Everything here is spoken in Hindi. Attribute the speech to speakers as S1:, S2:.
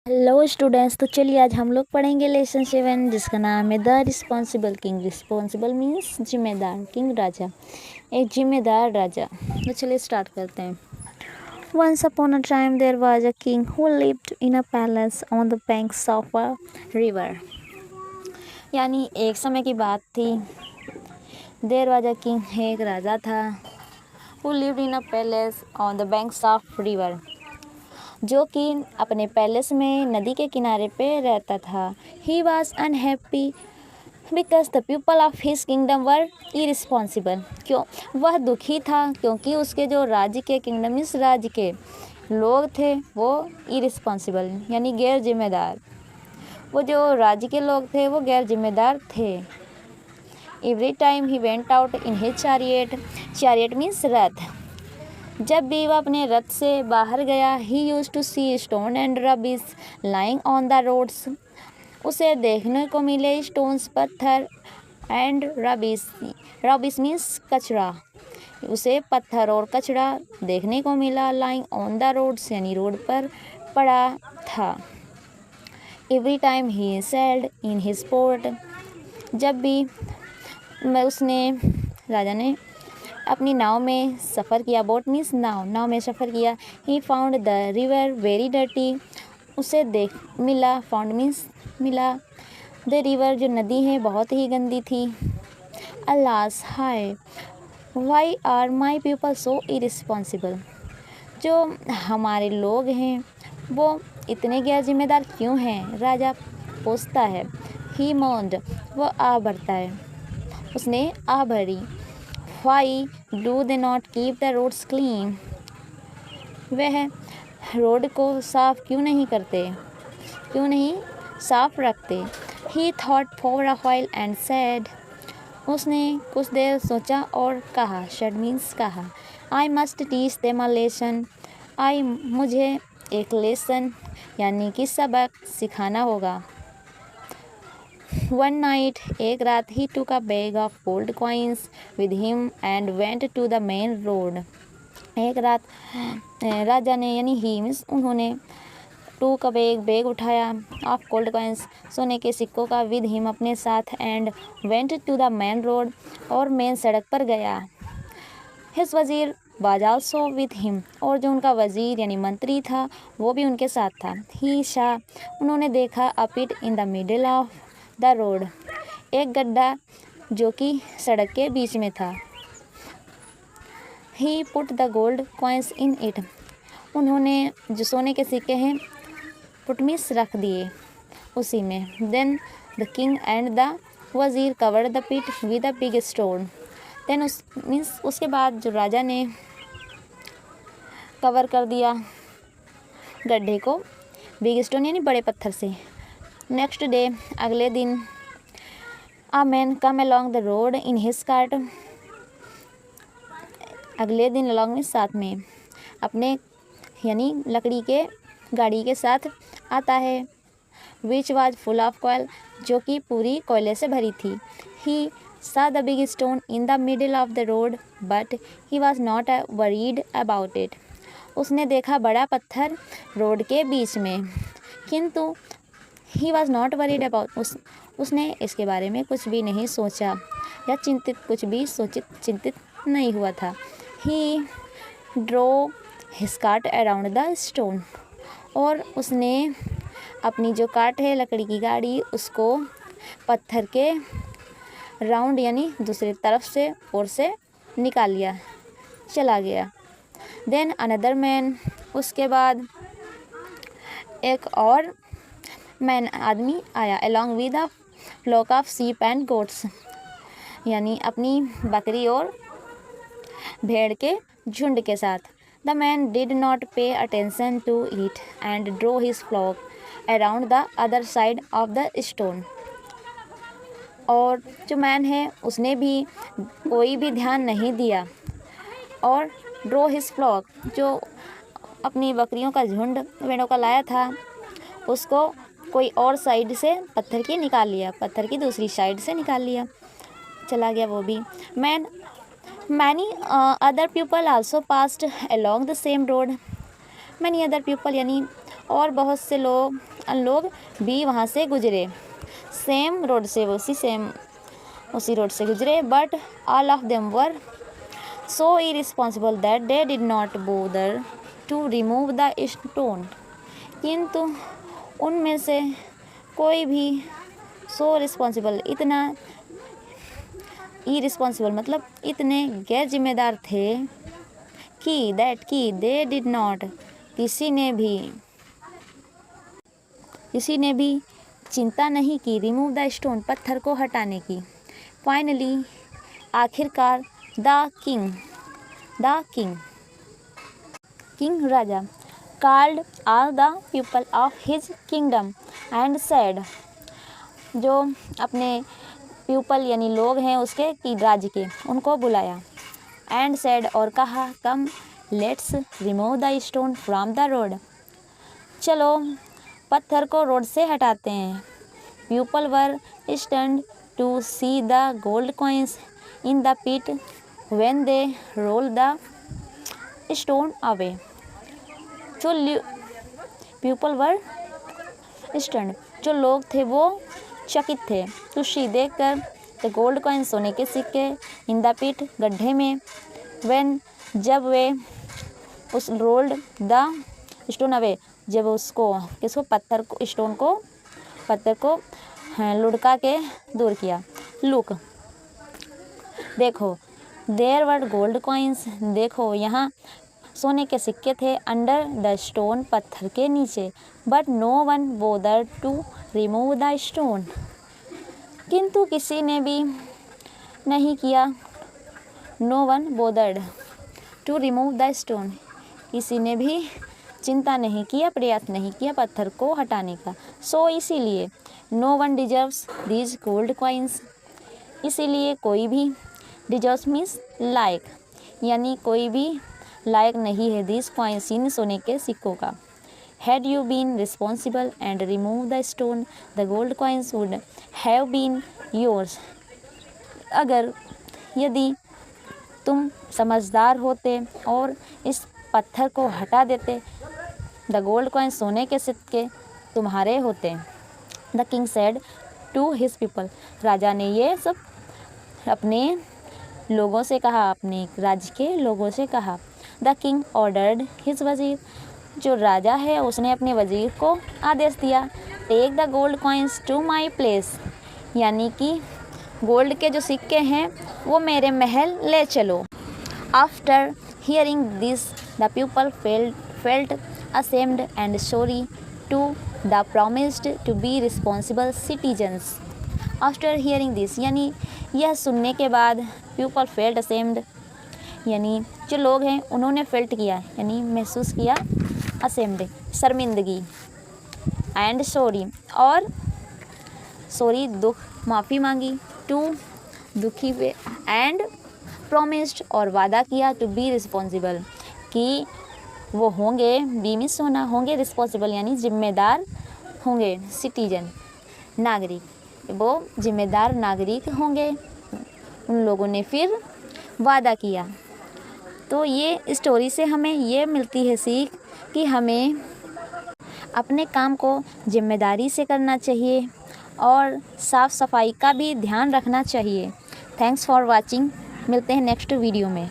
S1: हेलो स्टूडेंट्स, तो चलिए आज हम लोग पढ़ेंगे लेसन 7 जिसका नाम है the responsible king. Responsible means जिम्मेदार, किंग राजा, एक जिम्मेदार राजा। तो चलिए स्टार्ट करते हैं। Once upon a time there was a king who lived in a palace on the banks of a river. यानी एक समय की बात थी। देयर वाज अ किंग, एक राजा था। Who lived in a palace on the banks of river, जो कि अपने पैलेस में नदी के किनारे पे रहता था। He was unhappy because the people of his kingdom were irresponsible. क्यों वह दुखी था? क्योंकि उसके जो राज्य के किंगडम, इस राज्य के लोग थे वो इरिस्पॉन्सिबल यानी गैर जिम्मेदार। वो जो राज्य के लोग थे वो गैर जिम्मेदार थे। Every time he went out in his chariot, chariot means रथ। जब भी वह अपने रथ से बाहर गया, he use to see stone and rubbish lying on the roads. उसे देखने को मिले स्टोन्स, पत्थर, एंड रबिश, रबिश मीन्स कचरा। उसे पत्थर और कचरा देखने को मिला। लाइंग ऑन द रोड्स यानी रोड पर पड़ा था। Every time he sailed in his port, जब भी उसने, राजा ने अपनी नाव में सफ़र किया। बोट मीन्स नाव में सफ़र किया। He found the river very dirty, उसे मिला, फाउंड मीन्स मिला। द रिवर जो नदी है बहुत ही गंदी थी। अलास हाय why are my people so irresponsible, जो हमारे लोग हैं वो इतने गैर जिम्मेदार क्यों हैं? राजा पूछता है। ही मोन्ड, वो आ भरता है, उसने आ भरी। Why do they not keep the roads clean? वह रोड को साफ क्यों नहीं करते, क्यों नहीं साफ रखते? He thought for a while and said, उसने कुछ देर सोचा और कहा, said means कहा, I must teach them a lesson. मुझे एक लेसन यानी कि सबक सिखाना होगा। One night, एक रात, he took a bag of gold coins with him and went to the main road. एक रात राजा ने यानी ही मीन्स उन्होंने took a बैग उठाया of gold coins सोने के सिक्कों का with him अपने साथ and went to the main road और मेन सड़क पर गया। His वज़ीर was also with him और जो उनका वज़ीर यानी मंत्री था वो भी उनके साथ था। He saw, उन्होंने देखा a pit in the middle of the road, एक गड्ढा जो कि सड़क के बीच में था। He put the gold coins in it, उन्होंने जो सोने के सिक्के हैं पुट मीन्स रख दिए उसी में। Then the king and the वज़ीर cover the pit with a big stone. Then उसके बाद जो राजा ने कवर कर दिया गड्ढे को बिग स्टोन यानी बड़े पत्थर से। नेक्स्ट डे, अगले दिन, a man come along the road in his cart, अगले दिन अलॉन्ग में साथ में अपने यानी लकड़ी के गाड़ी के साथ आता है। Which was full of coil, जो कि पूरी कोयले से भरी थी। ही saw the big stone in the middle of the road but he was not worried about it. उसने देखा बड़ा पत्थर रोड के बीच में, किंतु he was not worried about, उसने इसके बारे में कुछ भी नहीं सोचा या चिंतित नहीं हुआ था। He drew his cart around the stone, और उसने अपनी जो कार्ट है लकड़ी की गाड़ी उसको पत्थर के राउंड यानी दूसरी तरफ से और से निकाल लिया, चला गया। देन अनदर मैन, उसके बाद एक और मैन आदमी आया। Along with a flock of sheep and goats, यानी अपनी बकरी और भेड़ के झुंड के साथ। The man did not pay attention to it and drew his flock around the other side of the stone. और जो मैन है उसने भी कोई भी ध्यान नहीं दिया और ड्रो हिज फ्लॉक, जो अपनी बकरियों का झुंड भेड़ों का लाया था उसको कोई और साइड से पत्थर की निकाल लिया, पत्थर की दूसरी साइड से निकाल लिया, चला गया वो भी। Many other people also passed along the same road. Many other people यानी और बहुत से लोग भी वहाँ से गुजरे, सेम रोड से, उसी रोड से गुजरे, but all of them were so irresponsible that they did not bother to remove the stone. किंतु उनमें से कोई भी सो रिस्पॉन्सिबल, इतना, इरिस्पॉन्सिबल मतलब इतने गैर जिम्मेदार थे कि दे डिड नॉट, किसी ने भी चिंता नहीं की, रिमूव द स्टोन, पत्थर को हटाने की। फाइनली, आखिरकार, the king Raja called all the people of his kingdom and said, जो अपने पीपल यानी लोग हैं उसके कि राज्य के, उनको बुलाया। एंड सेड, और कहा, come let's remove the stone from the road, चलो पत्थर को रोड से हटाते हैं। People were stunned to see the gold coins in the pit when they roll the stone away. जो पीपल वर स्टन्ड, जो लोग थे वो चकित थे, टू सी देखकर, द गोल्ड कॉइन, सोने के सिक्के, इन द पिट, गड्ढे में, व्हेन, जब वे, उस रोल्ड द स्टोन अवे, जब उसको पत्थर को लुढ़का के दूर किया। लुक, देखो, देयर वर गोल्ड कॉइन्स, देखो यहाँ सोने के सिक्के थे, अंडर द स्टोन, पत्थर के नीचे, but no one bother to remove the stone, किंतु किसी ने भी नहीं किया, no one bothered to remove the stone, किसी ने भी चिंता नहीं किया, प्रयास नहीं किया पत्थर को हटाने का। सो इसीलिए, no one deserves these gold coins, इसीलिए कोई भी, डिजर्व्स मीन्स लायक, यानी कोई भी लायक नहीं है, दीज कॉइन्स, इन सोने के सिक्कों का। Had you been responsible and remove the stone, the gold coins would have been yours, अगर, यदि तुम समझदार होते और इस पत्थर को हटा देते, द गोल्ड कॉइन, सोने के सिक्के तुम्हारे होते। The king said to his people, राजा ने ये सब अपने लोगों से कहा, अपने राज्य के लोगों से कहा। द किंग ऑर्डर्ड हिज वजीर, जो राजा है उसने अपने वजीर को आदेश दिया, take the gold coins to my place, यानी कि गोल्ड के जो सिक्के हैं वो मेरे महल ले चलो। After hearing this the people felt ashamed and sorry to the promised to be responsible citizens. After hearing this, यानी यह सुनने के बाद, people felt ashamed, यानी जो लोग हैं उन्होंने फेल्ट किया, यानी महसूस किया, ashamed, शर्मिंदगी, and sorry, और sorry, दुख, माफ़ी मांगी, to, दुखी हुए, and promised, और वादा किया, to be responsible, कि वो होंगे, बी मीन्स होना, होंगे रिस्पॉन्सिबल यानी जिम्मेदार होंगे, सिटीजन, नागरिक, वो जिम्मेदार नागरिक होंगे। उन लोगों ने फिर वादा किया। तो ये स्टोरी से हमें ये मिलती है सीख कि हमें अपने काम को जिम्मेदारी से करना चाहिए और साफ़ सफाई का भी ध्यान रखना चाहिए। थैंक्स फॉर वॉचिंग, मिलते हैं नेक्स्ट वीडियो में।